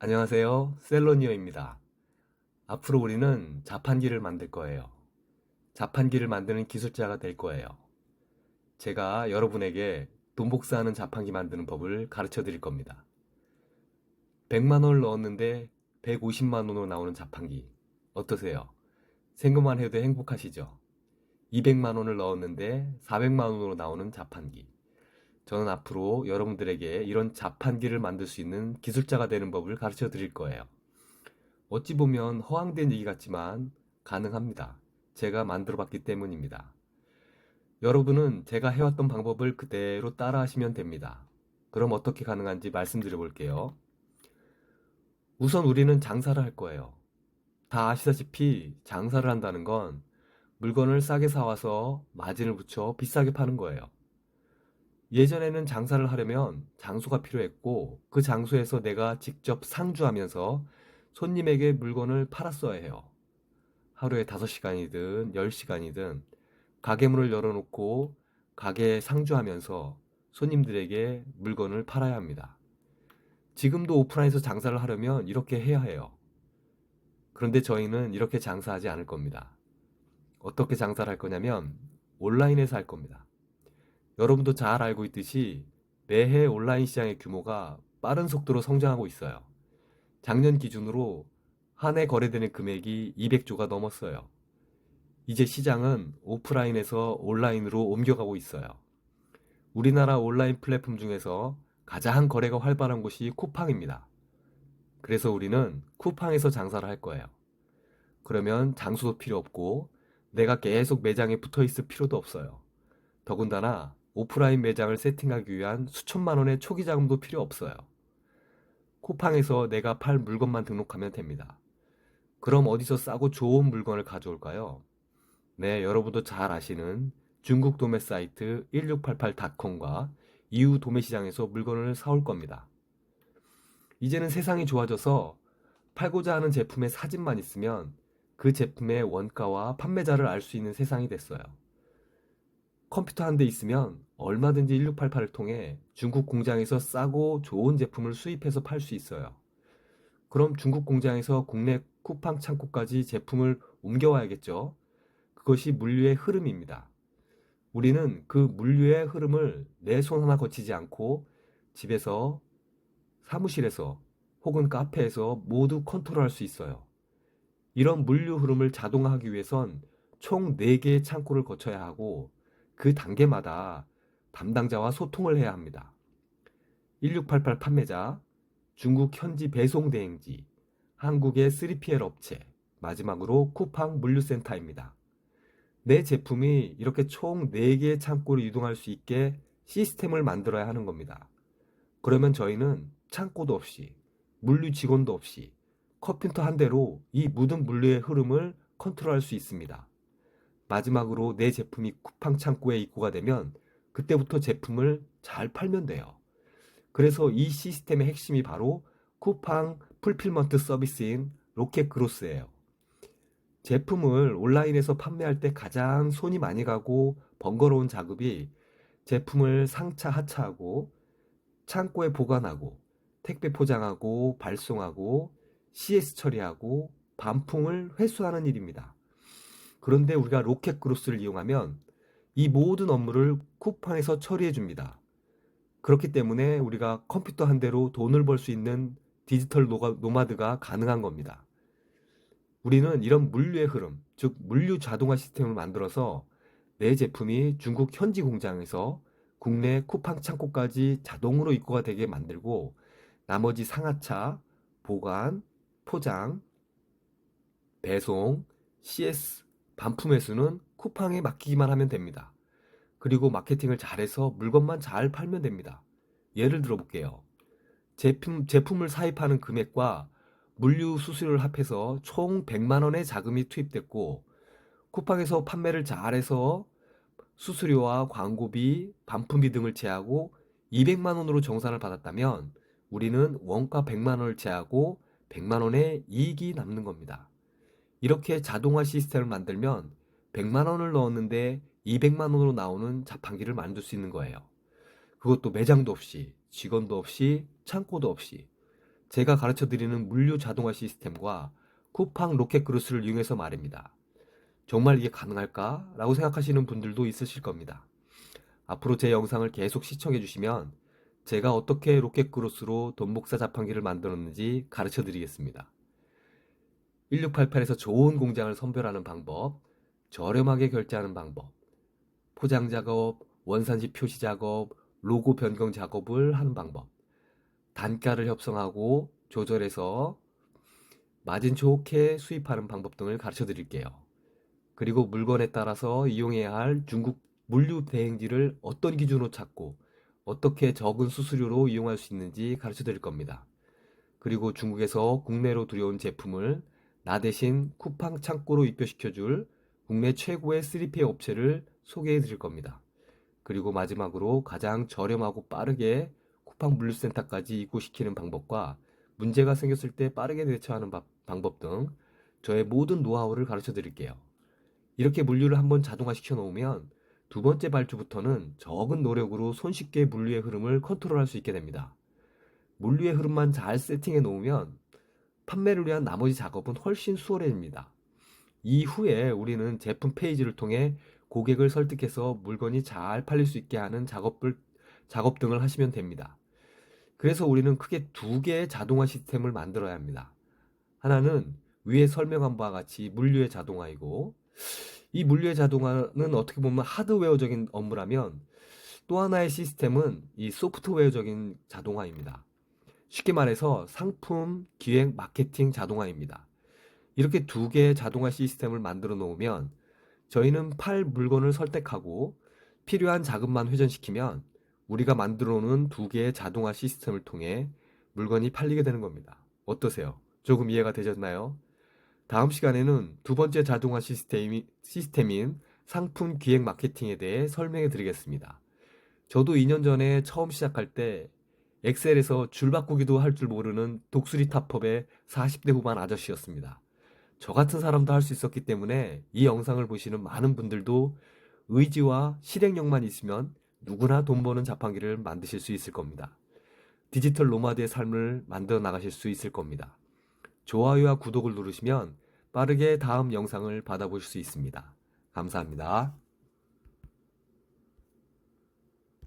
안녕하세요. 셀러니어입니다. 앞으로 우리는 자판기를 만들 거예요. 자판기를 만드는 기술자가 될 거예요. 제가 여러분에게 돈 복사하는 자판기 만드는 법을 가르쳐 드릴 겁니다. 100만 원을 넣었는데 150만 원으로 나오는 자판기. 어떠세요? 생각만 해도 행복하시죠? 200만 원을 넣었는데 400만 원으로 나오는 자판기. 저는 앞으로 여러분들에게 이런 자판기를 만들 수 있는 기술자가 되는 법을 가르쳐 드릴 거예요. 어찌 보면 허황된 얘기 같지만 가능합니다. 제가 만들어 봤기 때문입니다. 여러분은 제가 해왔던 방법을 그대로 따라 하시면 됩니다. 그럼 어떻게 가능한지 말씀드려 볼게요. 우선 우리는 장사를 할 거예요. 다 아시다시피 장사를 한다는 건 물건을 싸게 사와서 마진을 붙여 비싸게 파는 거예요. 예전에는 장사를 하려면 장소가 필요했고 그 장소에서 내가 직접 상주하면서 손님에게 물건을 팔았어야 해요. 하루에 5시간이든 10시간이든 가게문을 열어놓고 가게에 상주하면서 손님들에게 물건을 팔아야 합니다. 지금도 오프라인에서 장사를 하려면 이렇게 해야 해요. 그런데 저희는 이렇게 장사하지 않을 겁니다. 어떻게 장사를 할 거냐면 온라인에서 할 겁니다. 여러분도 잘 알고 있듯이 매해 온라인 시장의 규모가 빠른 속도로 성장하고 있어요. 작년 기준으로 한 해 거래되는 금액이 200조가 넘었어요. 이제 시장은 오프라인에서 온라인으로 옮겨가고 있어요. 우리나라 온라인 플랫폼 중에서 가장 거래가 활발한 곳이 쿠팡입니다. 그래서 우리는 쿠팡에서 장사를 할 거예요. 그러면 장소도 필요 없고 내가 계속 매장에 붙어 있을 필요도 없어요. 더군다나 오프라인 매장을 세팅하기 위한 수천만 원의 초기 자금도 필요 없어요. 쿠팡에서 내가 팔 물건만 등록하면 됩니다. 그럼 어디서 싸고 좋은 물건을 가져올까요? 네, 여러분도 잘 아시는 중국 도매 사이트 1688.com과 EU 도매 시장에서 물건을 사올 겁니다. 이제는 세상이 좋아져서 팔고자 하는 제품의 사진만 있으면 그 제품의 원가와 판매자를 알 수 있는 세상이 됐어요. 컴퓨터 한 대 있으면 얼마든지 1688을 통해 중국 공장에서 싸고 좋은 제품을 수입해서 팔 수 있어요. 그럼 중국 공장에서 국내 쿠팡 창고까지 제품을 옮겨와야겠죠? 그것이 물류의 흐름입니다. 우리는 그 물류의 흐름을 내 손 하나 거치지 않고 집에서, 사무실에서 혹은 카페에서 모두 컨트롤할 수 있어요. 이런 물류 흐름을 자동화하기 위해선 총 4개의 창고를 거쳐야 하고 그 단계마다 담당자와 소통을 해야 합니다. 1688 판매자, 중국 현지 배송 대행지, 한국의 3PL 업체, 마지막으로 쿠팡 물류센터입니다. 내 제품이 이렇게 총 4개의 창고로 이동할 수 있게 시스템을 만들어야 하는 겁니다. 그러면 저희는 창고도 없이, 물류 직원도 없이 컴퓨터 한 대로 이 모든 물류의 흐름을 컨트롤할 수 있습니다. 마지막으로 내 제품이 쿠팡 창고에 입고가 되면 그때부터 제품을 잘 팔면 돼요. 그래서 이 시스템의 핵심이 바로 쿠팡 풀필먼트 서비스인 로켓그로스예요. 제품을 온라인에서 판매할 때 가장 손이 많이 가고 번거로운 작업이 제품을 상차 하차하고 창고에 보관하고 택배 포장하고 발송하고 CS 처리하고 반품을 회수하는 일입니다. 그런데 우리가 로켓그로스를 이용하면 이 모든 업무를 쿠팡에서 처리해 줍니다. 그렇기 때문에 우리가 컴퓨터 한 대로 돈을 벌 수 있는 디지털 노마드가 가능한 겁니다. 우리는 이런 물류의 흐름, 즉 물류 자동화 시스템을 만들어서 내 제품이 중국 현지 공장에서 국내 쿠팡 창고까지 자동으로 입고가 되게 만들고 나머지 상하차, 보관, 포장, 배송, CS, 반품 회수는 쿠팡에 맡기기만 하면 됩니다. 그리고 마케팅을 잘해서 물건만 잘 팔면 됩니다. 예를 들어 볼게요. 제품을 사입하는 금액과 물류 수수료를 합해서 총 100만 원의 자금이 투입됐고 쿠팡에서 판매를 잘해서 수수료와 광고비, 반품비 등을 제하고 200만 원으로 정산을 받았다면 우리는 원가 100만 원을 제하고 100만 원의 이익이 남는 겁니다. 이렇게 자동화 시스템을 만들면 100만 원을 넣었는데 200만 원으로 나오는 자판기를 만들 수 있는 거예요. 그것도 매장도 없이, 직원도 없이, 창고도 없이 제가 가르쳐 드리는 물류 자동화 시스템과 쿠팡 로켓 그루스를 이용해서 말입니다. 정말 이게 가능할까? 라고 생각하시는 분들도 있으실 겁니다. 앞으로 제 영상을 계속 시청해 주시면 제가 어떻게 로켓 그루스로 돈 복사 자판기를 만들었는지 가르쳐 드리겠습니다. 1688에서 좋은 공장을 선별하는 방법, 저렴하게 결제하는 방법, 포장 작업, 원산지 표시 작업, 로고 변경 작업을 하는 방법, 단가를 협상하고 조절해서 마진 좋게 수입하는 방법 등을 가르쳐 드릴게요. 그리고 물건에 따라서 이용해야 할 중국 물류 대행지를 어떤 기준으로 찾고 어떻게 적은 수수료로 이용할 수 있는지 가르쳐 드릴 겁니다. 그리고 중국에서 국내로 들여온 제품을 나 대신 쿠팡 창고로 입고시켜줄 국내 최고의 3PL 업체를 소개해 드릴 겁니다. 그리고 마지막으로 가장 저렴하고 빠르게 쿠팡 물류센터까지 입고시키는 방법과 문제가 생겼을 때 빠르게 대처하는 방법 등 저의 모든 노하우를 가르쳐 드릴게요. 이렇게 물류를 한번 자동화 시켜 놓으면 두 번째 발주부터는 적은 노력으로 손쉽게 물류의 흐름을 컨트롤할 수 있게 됩니다. 물류의 흐름만 잘 세팅해 놓으면 판매를 위한 나머지 작업은 훨씬 수월해집니다. 이후에 우리는 제품 페이지를 통해 고객을 설득해서 물건이 잘 팔릴 수 있게 하는 작업 등을 하시면 됩니다. 그래서 우리는 크게 두 개의 자동화 시스템을 만들어야 합니다. 하나는 위에 설명한 바와 같이 물류의 자동화이고, 이 물류의 자동화는 어떻게 보면 하드웨어적인 업무라면 또 하나의 시스템은 이 소프트웨어적인 자동화입니다. 쉽게 말해서 상품, 기획, 마케팅 자동화입니다. 이렇게 두 개의 자동화 시스템을 만들어 놓으면 저희는 팔 물건을 선택하고 필요한 자금만 회전시키면 우리가 만들어 놓은 두 개의 자동화 시스템을 통해 물건이 팔리게 되는 겁니다. 어떠세요? 조금 이해가 되셨나요? 다음 시간에는 두 번째 자동화 시스템인 상품 기획 마케팅에 대해 설명해 드리겠습니다. 저도 2년 전에 처음 시작할 때 엑셀에서 줄 바꾸기도 할 줄 모르는 독수리 타법의 40대 후반 아저씨였습니다. 저 같은 사람도 할 수 있었기 때문에 이 영상을 보시는 많은 분들도 의지와 실행력만 있으면 누구나 돈 버는 자판기를 만드실 수 있을 겁니다. 디지털 노마드의 삶을 만들어 나가실 수 있을 겁니다. 좋아요와 구독을 누르시면 빠르게 다음 영상을 받아보실 수 있습니다. 감사합니다.